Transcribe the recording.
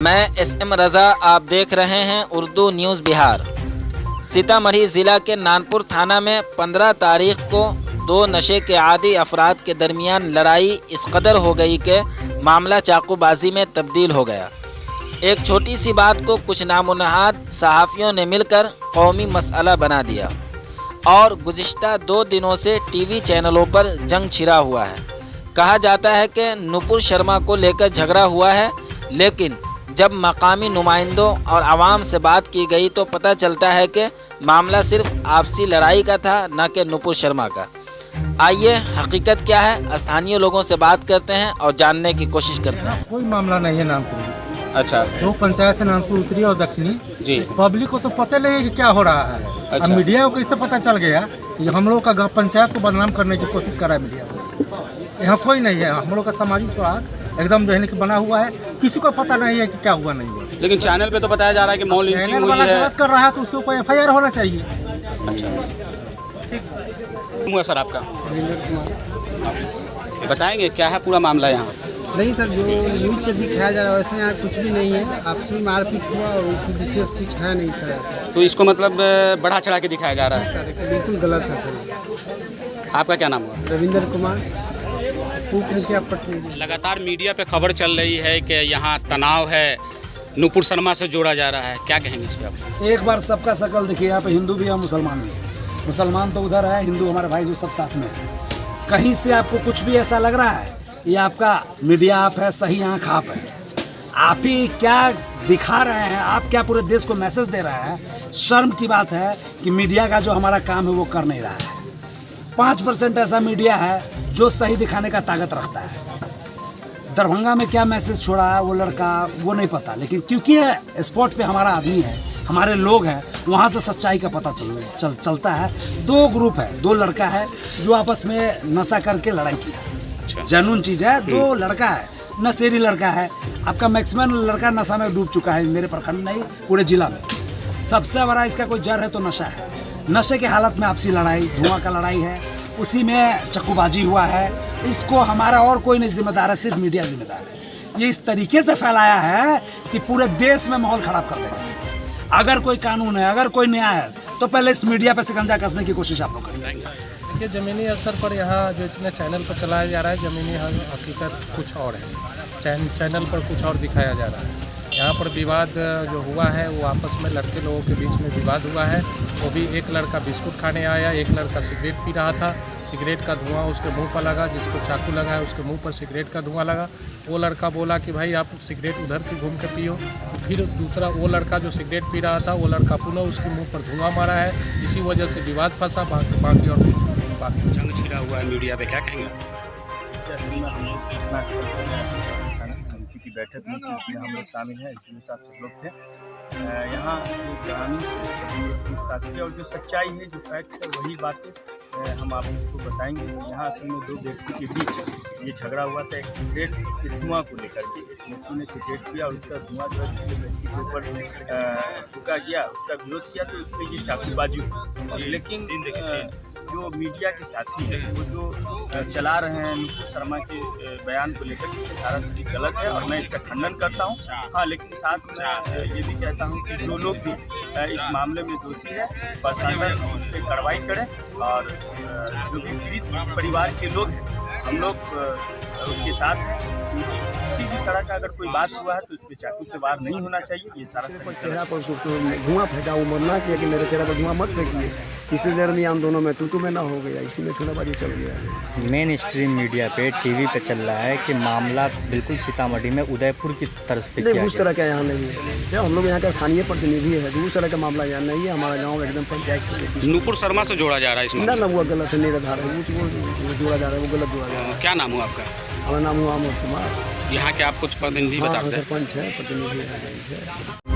मैं SM रज़ा, आप देख रहे हैं उर्दू न्यूज़ बिहार। सीतामढ़ी ज़िला के नानपुर थाना में 15 तारीख को दो नशे के आदी अफराद के दरमियान लड़ाई इस कदर हो गई कि मामला चाकूबाजी में तब्दील हो गया। एक छोटी सी बात को कुछ नामुनहाद सहाफ़ियों ने मिलकर कौमी मसला बना दिया और गुज़िश्ता 2 दिनों से टीवी चैनलों पर जंग छिड़ा हुआ है। कहा जाता है कि नुपुर शर्मा को लेकर झगड़ा हुआ है, लेकिन जब मकामी नुमाइंदों और आवाम से बात की गई तो पता चलता है कि मामला सिर्फ आपसी लड़ाई का था, न कि नुपुर शर्मा का। आइए हकीकत क्या है, स्थानीय लोगों से बात करते हैं और जानने की कोशिश करते हैं। कोई मामला नहीं है नामपुर। अच्छा, 2 पंचायत है, नामपुर उत्तरी और दक्षिणी जी। पब्लिक को तो पता नहीं है कि क्या हो रहा है। अच्छा। अब मीडिया को कैसे पता चल गया? ये हम लोग का पंचायत को बदनाम करने की कोशिश कर रहा है मीडिया। यहाँ कोई नहीं है, हम लोग का सामाजिक सौहार्द एकदम रहने की बना हुआ है, किसी को पता नहीं है कि क्या हुआ नहीं हुआ। लेकिन चैनल पे तो बताया जा रहा है कि मॉल लिंचिंग चैनल हुई वाला है। गलत कर रहा है तो उसके ऊपर FIR होना चाहिए। अच्छा, हुआ सर आपका बताएंगे क्या है पूरा मामला यहाँ? नहीं सर, जो न्यूज़ पे दिखाया जा रहा है वैसे यहाँ कुछ भी नहीं है। आपसी मारपीट हुआ और उसमें विशेष कुछ है नहीं सर। तो इसको मतलब बढ़ा चढ़ा के दिखाया जा रहा है। सर बिल्कुल गलत है सर। आपका क्या नाम हुआ? रविंद्र कुमार, उप मुखिया पटना। लगातार मीडिया पे खबर चल रही है कि यहाँ तनाव है, नुपुर शर्मा से जोड़ा जा रहा है, क्या कहेंगे इस पे आप? एक बार सबका शकल देखिए, यहाँ पे हिंदू भी है, मुसलमान भी है। मुसलमान तो उधर है, हिंदू हमारे भाई जो सब साथ में है। कहीं से आपको कुछ भी ऐसा लग रहा है, ये आपका मीडिया आप है, सही आँख आप है। आप ही क्या दिखा रहे हैं, आप क्या पूरे देश को मैसेज दे रहे हैं? शर्म की बात है कि मीडिया का जो हमारा काम है वो कर नहीं रहा है। 5% ऐसा मीडिया है जो सही दिखाने का ताकत रखता है। दरभंगा में क्या मैसेज छोड़ा है वो लड़का, वो नहीं पता, लेकिन क्योंकि स्पॉट पे हमारा आदमी है, हमारे लोग हैं, वहाँ से सच्चाई का पता चलता है। 2 ग्रुप है, 2 लड़का है जो आपस में नशा करके लड़ाई किया। जनून चीज़ है, 2 लड़का है, नशेरी लड़का है। आपका मैक्सिमम लड़का नशा में डूब चुका है, मेरे प्रखंड नहीं पूरे जिला में। सबसे बड़ा इसका कोई जड़ है तो नशा है। नशे के हालत में आपसी लड़ाई, धुआं का लड़ाई है, उसी में चक्कूबाजी हुआ है। इसको हमारा और कोई नहीं जिम्मेदार है, सिर्फ मीडिया जिम्मेदार है। ये इस तरीके से फैलाया है कि पूरे देश में माहौल खराब कर देगा। अगर कोई कानून है, अगर कोई न्याय है, तो पहले इस मीडिया पर शिकंजा कसने की कोशिश आप लोग करेंगे। देखिए, ज़मीनी स्तर पर यहाँ जो इतने चैनल पर चलाया जा रहा है, ज़मीनी हकीकत कुछ और है। चैनल पर कुछ और दिखाया जा रहा है। यहाँ पर विवाद जो हुआ है वो आपस में लड़के लोगों के बीच में विवाद हुआ है। वो भी एक लड़का बिस्कुट खाने आया, एक लड़का सिगरेट पी रहा था। सिगरेट का धुआं उसके मुंह पर लगा, जिसको चाकू लगा है उसके मुंह पर सिगरेट का धुआं लगा। वो लड़का बोला कि भाई आप सिगरेट उधर की घूम के पियो। फिर दूसरा वो लड़का जो सिगरेट पी रहा था वो लड़का पुनः उसके मुंह पर धुआं मारा है, इसी वजह से विवाद फंसा। बाकी और बाकी जंग छिड़ा हुआ है मीडिया पे, क्या कहेंगे? हम लोग समिति की बैठक में थी, उसमें हम लोग शामिल हैं, SDO साहब सब लोग थे। यहाँ जो ग्रामीण से पूछताछ की और जो सच्चाई है, जो फैक्ट है, वही बातें हम आपको बताएंगे। यहाँ असल में 2 व्यक्ति के बीच ये झगड़ा हुआ था, एक सिगरेट के धुआं को लेकर के। एक व्यक्ति ने सिगरेट पिया और उसका धुआं जो है दूसरे व्यक्ति के ऊपर फूका गया, उसका विरोध किया तो उसमें ये चाकूबाजी हुई। लेकिन जो मीडिया के साथी हैं वो जो चला रहे हैं नुपुर शर्मा के बयान को लेकर के, सारा सभी गलत है और मैं इसका खंडन करता हूं। हाँ, लेकिन साथ में ये भी कहता हूं कि जो लोग भी इस मामले में दोषी है, प्रशासन उस पर कार्रवाई करे और जो भी पीड़ित परिवार के लोग हैं, हम लोग उसके साथ हैं। किसी भी तरह का अगर कोई बात हुआ है तो उस पर चाकू से वार नहीं होना चाहिए। ये सारा चेहरा पर उसको धुआं फेंका, वो मरना किया कि मेरे चेहरे पर धुआं मत फेंकिए। इसी दरमियान दोनों में तू में ना हो गया, इसी में छूनाबाजी चल गया। मेन स्ट्रीम मीडिया पे टीवी पे चल रहा है कि मामला बिल्कुल सीतामढ़ी में उदयपुर की तरफ पे किया। उस तरह का यहाँ नहीं है। हम लोग यहाँ का स्थानीय प्रतिनिधि है, उस तरह का मामला यहाँ नहीं है। हमारा गाँव एकदम पंचायत से नुपुर शर्मा से जोड़ा जा रहा है इसमें? ना वो गलत है, निराधार है, वो जोड़ा जा रहा है, वो गलत जोड़ा जा रहा है। क्या नाम हुआ आपका? हमारा नाम हुआ अमर कुमार। यहाँ के आप कुछ प्रतिनिधि बता रहे हैं? सरपंच है, प्रतिनिधि है।